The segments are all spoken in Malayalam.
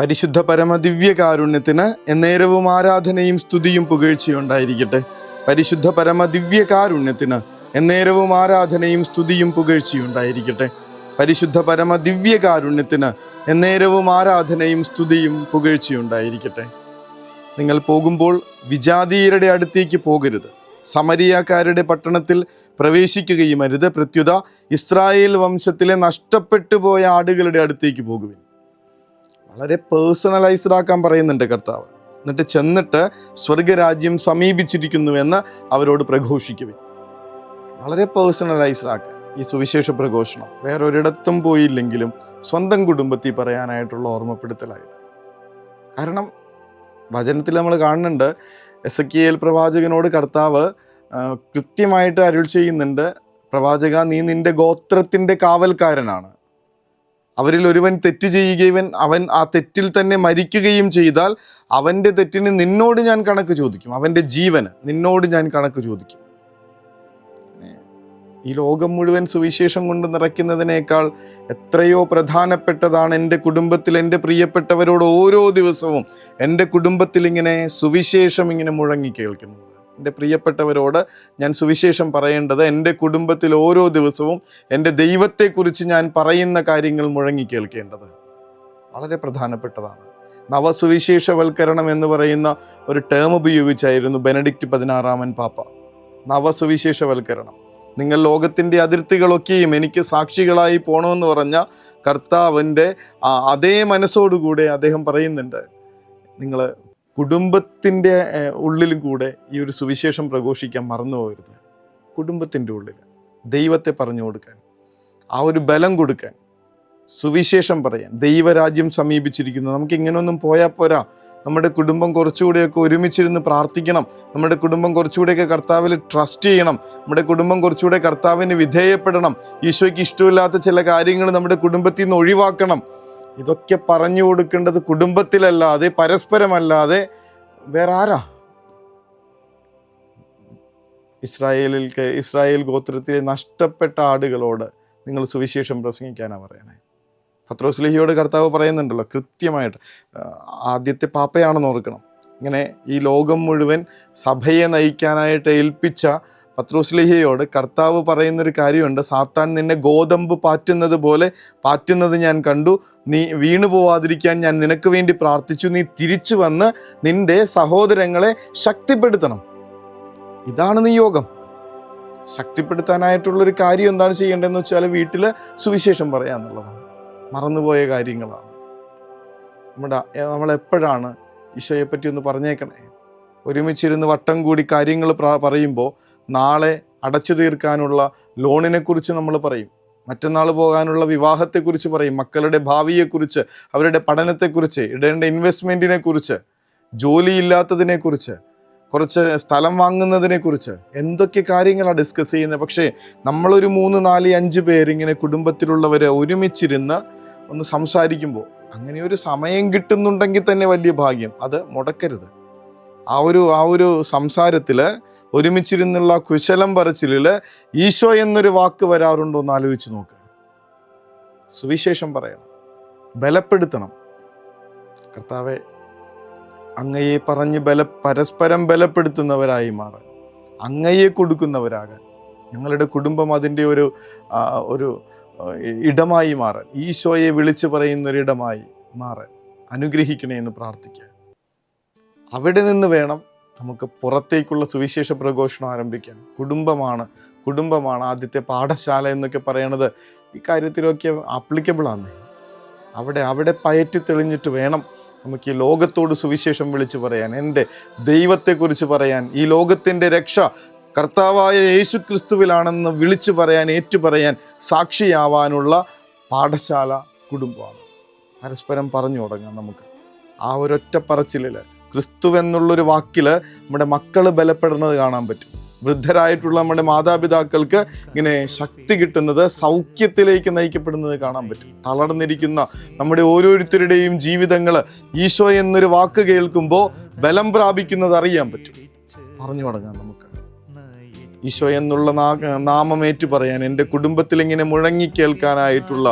പരിശുദ്ധ പരമദിവ്യകാരുണ്യത്തിന് എന്നേരവും ആരാധനയും സ്തുതിയും പുകഴ്ചയും ഉണ്ടായിരിക്കട്ടെ. പരിശുദ്ധ പരമദിവ്യകാരുണ്യത്തിന് എന്നേരവും ആരാധനയും സ്തുതിയും പുകഴ്ചയും ഉണ്ടായിരിക്കട്ടെ. പരിശുദ്ധ പരമദിവ്യകാരുണ്യത്തിന് എന്നേരവും ആരാധനയും സ്തുതിയും പുകഴ്ചയും ഉണ്ടായിരിക്കട്ടെ. നിങ്ങൾ പോകുമ്പോൾ വിജാതീയരുടെ അടുത്തേക്ക് പോകരുത്, സമരിയാക്കാരുടെ പട്ടണത്തിൽ പ്രവേശിക്കുകയും അരുത്. പ്രത്യുത ഇസ്രായേൽ വംശത്തിലെ നഷ്ടപ്പെട്ടു പോയ ആടുകളുടെ അടുത്തേക്ക് പോകുവിൻ. വളരെ പേഴ്സണലൈസ്ഡ് ആക്കാൻ പറയുന്നുണ്ട് കർത്താവ്. എന്നിട്ട് ചെന്നിട്ട് സ്വർഗരാജ്യം സമീപിച്ചിരിക്കുന്നുവെന്ന് അവരോട് പ്രഘോഷിക്കുവിൻ. വളരെ പേഴ്സണലൈസ്ഡ് ആക്കാൻ ഈ സുവിശേഷ പ്രഘോഷണം വേറൊരിടത്തും പോയില്ലെങ്കിലും സ്വന്തം കുടുംബത്തിൽ പറയാനായിട്ടുള്ള ഓർമ്മപ്പെടുത്തലായത്. കാരണം വചനത്തിൽ നമ്മൾ കാണുന്നുണ്ട്, എസെക്കിയേൽ പ്രവാചകനോട് കർത്താവ് കൃത്യമായിട്ട് അരുൾ ചെയ്യുന്നുണ്ട്, പ്രവാചക, നീ നിന്റെ ഗോത്രത്തിൻ്റെ കാവൽക്കാരനാണ്. അവരിൽ ഒരുവൻ തെറ്റ് ചെയ്യുകയും അവൻ ആ തെറ്റിൽ തന്നെ മരിക്കുകയും ചെയ്താൽ അവൻ്റെ തെറ്റിന് നിന്നോട് ഞാൻ കണക്ക് ചോദിക്കും, അവൻ്റെ ജീവന് നിന്നോട് ഞാൻ കണക്ക് ചോദിക്കും. ഈ ലോകം മുഴുവൻ സുവിശേഷം കൊണ്ട് നിറയ്ക്കുന്നതിനേക്കാൾ എത്രയോ പ്രധാനപ്പെട്ടതാണ് എൻ്റെ കുടുംബത്തിൽ എൻ്റെ പ്രിയപ്പെട്ടവരോട് ഓരോ ദിവസവും എൻ്റെ കുടുംബത്തിൽ ഇങ്ങനെ സുവിശേഷം ഇങ്ങനെ മുഴങ്ങി കേൾക്കുന്നത്. എൻ്റെ പ്രിയപ്പെട്ടവരോട് ഞാൻ സുവിശേഷം പറയേണ്ടത്, എൻ്റെ കുടുംബത്തിൽ ഓരോ ദിവസവും എൻ്റെ ദൈവത്തെക്കുറിച്ച് ഞാൻ പറയുന്ന കാര്യങ്ങൾ മുഴങ്ങി കേൾക്കേണ്ടത് വളരെ പ്രധാനപ്പെട്ടതാണ്. നവസുവിശേഷവൽക്കരണം എന്ന് പറയുന്ന ഒരു ടേം ഉപയോഗിച്ചായിരുന്നു ബെനഡിക്റ്റ് 16 പാപ്പ. നവസുവിശേഷവൽക്കരണം. നിങ്ങൾ ലോകത്തിൻ്റെ അതിർത്തികളൊക്കെയും എനിക്ക് സാക്ഷികളായി പോകണമെന്ന് പറഞ്ഞ കർത്താവിൻ്റെ അതേ മനസ്സോടുകൂടെ അദ്ദേഹം പറയുന്നുണ്ട്, നിങ്ങൾ കുടുംബത്തിൻ്റെ ഉള്ളിലും കൂടെ ഈ ഒരു സുവിശേഷം പ്രഘോഷിക്കാൻ മറന്നു പോകരുത്. കുടുംബത്തിൻ്റെ ഉള്ളിൽ ദൈവത്തെ പറഞ്ഞു കൊടുക്കാൻ, ആ ഒരു ബലം കൊടുക്കാൻ, സുവിശേഷം പറയാൻ. ദൈവരാജ്യം സമീപിച്ചിരിക്കുന്നു. നമുക്ക് ഇങ്ങനെയൊന്നും പോയാൽ പോരാ. നമ്മുടെ കുടുംബം കുറച്ചുകൂടെയൊക്കെ ഒരുമിച്ചിരുന്ന് പ്രാർത്ഥിക്കണം. നമ്മുടെ കുടുംബം കുറച്ചുകൂടെയൊക്കെ കർത്താവിൽ ട്രസ്റ്റ് ചെയ്യണം. നമ്മുടെ കുടുംബം കുറച്ചുകൂടെ കർത്താവിന് വിധേയപ്പെടണം. ഈശോയ്ക്ക് ഇഷ്ടമില്ലാത്ത ചില കാര്യങ്ങൾ നമ്മുടെ കുടുംബത്തിൽ നിന്ന് ഒഴിവാക്കണം. ഇതൊക്കെ പറഞ്ഞു കൊടുക്കേണ്ടത് കുടുംബത്തിലല്ലാതെ പരസ്പരമല്ലാതെ വേറെ ആരാ? ഇസ്രായേൽ ഗോത്രത്തിലെ നഷ്ടപ്പെട്ട ആടുകളോട് നിങ്ങൾ സുവിശേഷം പ്രസംഗിക്കാനാണ് പറയണേ. പത്രോസ്ലീഹയോട് കർത്താവ് പറയുന്നുണ്ടല്ലോ കൃത്യമായിട്ട്. ആദ്യത്തെ പാപ്പയാണെന്ന് ഓർക്കണം. ഇങ്ങനെ ഈ ലോകം മുഴുവൻ സഭയെ നയിക്കാനായിട്ട് ഏൽപ്പിച്ച പത്രോസ്ലീഹയോട് കർത്താവ് പറയുന്നൊരു കാര്യമുണ്ട്, സാത്താൻ നിന്നെ ഗോതമ്പ് പാറ്റുന്നത് പോലെ പാറ്റുന്നത് ഞാൻ കണ്ടു. നീ വീണു പോവാതിരിക്കാൻ ഞാൻ നിനക്ക് വേണ്ടി പ്രാർത്ഥിച്ചു. നീ തിരിച്ചു വന്ന് നിന്റെ സഹോദരങ്ങളെ ശക്തിപ്പെടുത്തണം. ഇതാണ് നിയോഗം. ശക്തിപ്പെടുത്താനായിട്ടുള്ളൊരു കാര്യം എന്താണ് ചെയ്യേണ്ടതെന്ന് വെച്ചാൽ വീട്ടിൽ സുവിശേഷം പറയാന്നുള്ളതാണ്. മറന്നുപോയ കാര്യങ്ങളാണ്. നമ്മളെപ്പോഴാണ് ഈശോയെപ്പറ്റി ഒന്ന് പറഞ്ഞേക്കണേ. ഒരുമിച്ചിരുന്ന് വട്ടം കൂടി കാര്യങ്ങൾ പറയുമ്പോൾ നാളെ അടച്ചു തീർക്കാനുള്ള ലോണിനെക്കുറിച്ച് നമ്മൾ പറയും, മറ്റന്നാൾ പോകാനുള്ള വിവാഹത്തെക്കുറിച്ച് പറയും, മക്കളുടെ ഭാവിയെക്കുറിച്ച്, അവരുടെ പഠനത്തെക്കുറിച്ച്, ഇടേണ്ട ഇൻവെസ്റ്റ്മെൻറ്റിനെ കുറിച്ച്, ജോലിയില്ലാത്തതിനെക്കുറിച്ച്, കുറച്ച് സ്ഥലം വാങ്ങുന്നതിനെക്കുറിച്ച്, എന്തൊക്കെ കാര്യങ്ങളാണ് ഡിസ്കസ് ചെയ്യുന്നത്. പക്ഷേ നമ്മളൊരു 3, 4, 5 പേരിങ്ങനെ കുടുംബത്തിലുള്ളവരെ ഒരുമിച്ചിരുന്ന് ഒന്ന് സംസാരിക്കുമ്പോൾ, അങ്ങനെ ഒരു സമയം കിട്ടുന്നുണ്ടെങ്കിൽ തന്നെ വലിയ ഭാഗ്യം. അത് മുടക്കരുത്. ആ ഒരു സംസാരത്തിൽ ഒരുമിച്ചിരുന്നുള്ള കുശലം പറച്ചിലിൽ ഈശോ എന്നൊരു വാക്ക് വരാറുണ്ടോ എന്ന് ആലോചിച്ച് നോക്കുക. സുവിശേഷം പറയണം, ബലപ്പെടുത്തണം. കർത്താവെ, അങ്ങയെ പറഞ്ഞ് പരസ്പരം ബലപ്പെടുത്തുന്നവരായി മാറാൻ, അങ്ങയെ കൊടുക്കുന്നവരാകാൻ, ഞങ്ങളുടെ കുടുംബം അതിൻ്റെ ഒരു ഇടമായി മാറാൻ, ഈശോയെ വിളിച്ചു പറയുന്നൊരിടമായി മാറാൻ അനുഗ്രഹിക്കണേ എന്ന് പ്രാർത്ഥിക്കുക. അവിടെ നിന്ന് വേണം നമുക്ക് പുറത്തേക്കുള്ള സുവിശേഷ പ്രഘോഷണം ആരംഭിക്കാൻ. കുടുംബമാണ് ആദ്യത്തെ പാഠശാല എന്നൊക്കെ പറയണത് ഈ കാര്യത്തിലൊക്കെ ആപ്ലിക്കബിളാണ്. അവിടെ പയറ്റി തെളിഞ്ഞിട്ട് വേണം നമുക്ക് ഈ ലോകത്തോട് സുവിശേഷം വിളിച്ചു പറയാൻ, എൻ്റെ ദൈവത്തെക്കുറിച്ച് പറയാൻ, ഈ ലോകത്തിൻ്റെ രക്ഷ കർത്താവായ യേശു ക്രിസ്തുവിലാണെന്ന് വിളിച്ചു പറയാൻ, ഏറ്റുപറയാൻ, സാക്ഷിയാവാനുള്ള പാഠശാല കുടുംബമാണ്. പരസ്പരം പറഞ്ഞു തുടങ്ങാം. നമുക്ക് ആ ഒരൊറ്റ പറച്ചിലിൽ ക്രിസ്തുവെന്നുള്ളൊരു വാക്കിൽ നമ്മുടെ മക്കൾ ബലപ്പെടുന്നത് കാണാൻ പറ്റും. വൃദ്ധരായിട്ടുള്ള നമ്മുടെ മാതാപിതാക്കൾക്ക് ഇങ്ങനെ ശക്തി കിട്ടുന്നത്, സൗഖ്യത്തിലേക്ക് നയിക്കപ്പെടുന്നത് കാണാൻ പറ്റും. തളർന്നിരിക്കുന്ന നമ്മുടെ ഓരോരുത്തരുടെയും ജീവിതങ്ങൾ ഈശോ എന്നൊരു വാക്ക് കേൾക്കുമ്പോൾ ബലം പ്രാപിക്കുന്നത് അറിയാൻ പറ്റും. പറഞ്ഞു തുടങ്ങാം നമുക്ക്. ഈശോ എന്നുള്ള നാമമേറ്റു പറയാൻ, എൻ്റെ കുടുംബത്തിൽ ഇങ്ങനെ മുഴങ്ങി കേൾക്കാനായിട്ടുള്ള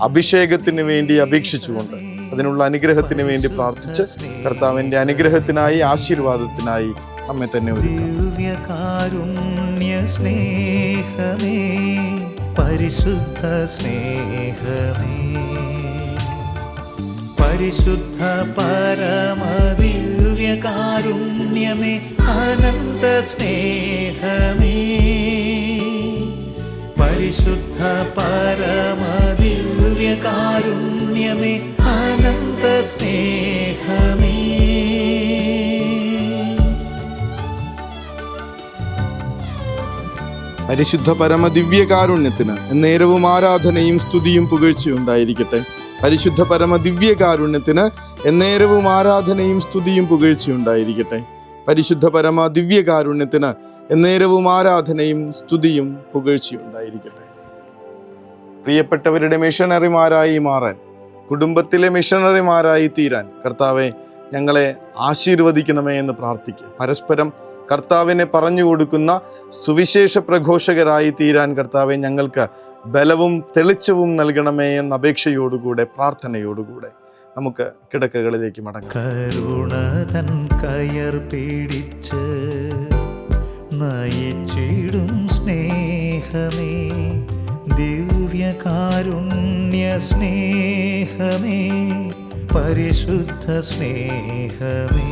അഭിഷേകത്തിന് വേണ്ടി അപേക്ഷിച്ചുകൊണ്ട് അതിനുള്ള അനുഗ്രഹത്തിന് വേണ്ടി പ്രാർത്ഥിച്ച് കർത്താവിൻ്റെ അനുഗ്രഹത്തിനായി ആശീർവാദത്തിനായി നമ്മെ തന്നെ ഒരുക്കാം. ദിവ്യകാരുണ്യ സ്നേഹമേ, പരിശുദ്ധ സ്നേഹമേ, പരിശുദ്ധ പരമദിവ്യകാരുണ്യമേ, അനന്ത സ്നേഹമേ, പരിശുദ്ധ പരമദിവ്യകാരുണ്യമേ, അനന്ത സ്നേഹമേ. പരിശുദ്ധ പരമദിവ്യകാരുണ്യത്തിന് എന്നേരവും ആരാധനയും സ്തുതിയും പുകഴ്ചയും ഉണ്ടായിരിക്കട്ടെ. പരിശുദ്ധ പരമദിവ്യകാരുണ്യത്തിന് എന്നേരവും ആരാധനയും സ്തുതിയും പുകഴ്ചയും ഉണ്ടായിരിക്കട്ടെ. പരിശുദ്ധ പരമദിവ്യകാരുണ്യത്തിന് എന്നേരവും ആരാധനയും സ്തുതിയും പുകഴ്ചയും ഉണ്ടായിരിക്കട്ടെ. പ്രിയപ്പെട്ടവരുടെ മിഷണറിമാരായി മാറാൻ, കുടുംബത്തിലെ മിഷണറിമാരായി തീരാൻ കർത്താവെ ഞങ്ങളെ ആശീർവദിക്കണമേ എന്ന് പ്രാർത്ഥിക്കുക. പരസ്പരം കർത്താവിനെ പറഞ്ഞു കൊടുക്കുന്ന സുവിശേഷ പ്രഘോഷകരായി തീരാൻ കർത്താവെ ഞങ്ങൾക്ക് ബലവും തെളിച്ചവും നൽകണമേ എന്ന അപേക്ഷയോടുകൂടെ പ്രാർത്ഥനയോടുകൂടെ നമുക്ക് കിടക്കകളിലേക്ക് മടങ്ങാം. കരുണതൻ കയർ പിടിച്ച് നയിച്ചിടും സ്നേഹമേ, ദിവ്യകാരുണ്യ സ്നേഹമേ, പരിശുദ്ധ സ്നേഹമേ,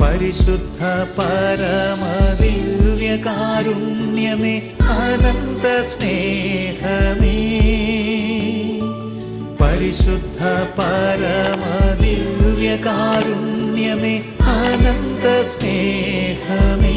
പരിശുദ്ധ പരമദിവ്യകാരുണ്യമേ, അനന്ത സ്നേഹമേ, പരിശുദ്ധ പരമദിവ്യകാരുണ്യമേ, അനന്ത സ്നേഹമേ.